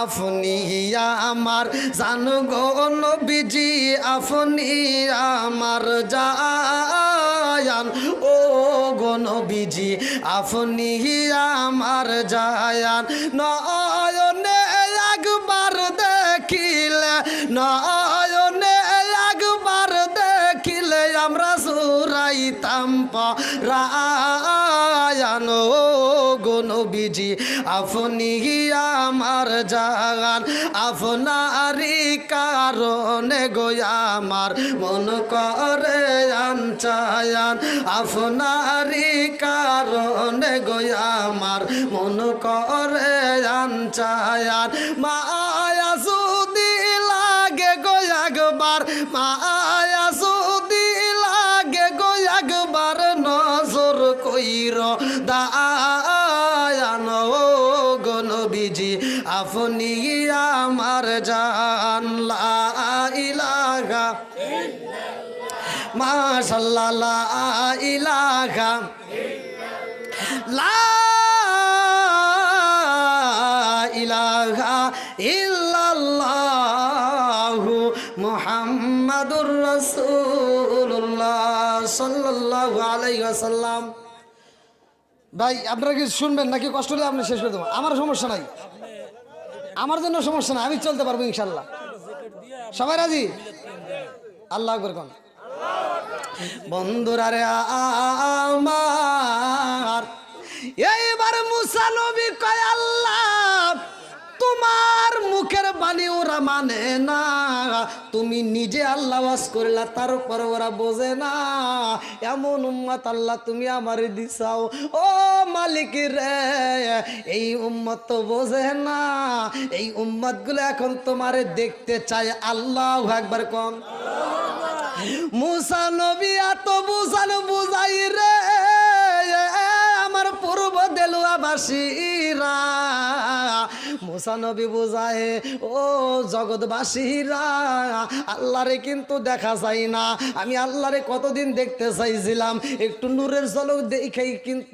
আপনি আমার জান গো নবীজি আপনি আমার জায়ান ও গো নবীজি আপনি আমার জায়ান নয়নে একবার দেখিলে নয়নে একবার দেখিলে আমরা সুরাইতাম পরায়ান ও গো নবীজি আপনি আমার জান আপনারই কারণে গো আমার মন করে আনচায়ান আপনারই কারণে গো আমার মন করে আনচায়ান মায়া সুদি লাগে গো একবার মায়া সুদি লাগে গো একবার নজর কইর দায়ান ও গো নবীজি আপনি আমার জান লা ইলাহা মাশাআল্লাহ লা ইলাহা লা ইলাহা ইল্লাল্লাহু মুহাম্মাদুর রাসূলুল্লাহ সাল্লাল্লাহু আলাইহি ওয়াসাল্লাম। ভাই আপনারা কি শুনবেন নাকি কষ্ট হলে আপনি শেষ করে দেবো? আমার সমস্যা নাই, আমার জন্য সমস্যা নাই, আমি চলতে পারবো ইনশাল্লাহ। সবাই রাজি? আল্লাহ আকবার কোন বন্ধুরা রে আমার এইবার মুসা নবী কয় আল্লাহ তোমার মুখের বাণী ওরা মানে না, তুমি নিজে আল্লাহ ওয়াজ করলা তারপর ওরা বোঝে না, এমন উম্মত আল্লাহ তুমি আমারে দিছাও ও মালিক রে, এই উম্মত তো বোঝে না, এই উম্মত গুলো এখন তোমারে দেখতে চায়। আল্লাহু আকবার কোন মুসা নবী এত বুঝাই রে আমার পূর্ব দেলুয়াবাসীরা, মুসা নবী বুঝায় ও জগৎবাসীরা আল্লাহরে কিন্তু দেখা যায় না, আমি আল্লাহরে কতদিন দেখতে চাইছিলাম, একটু নূরের ঝলক দেখেই কিন্তু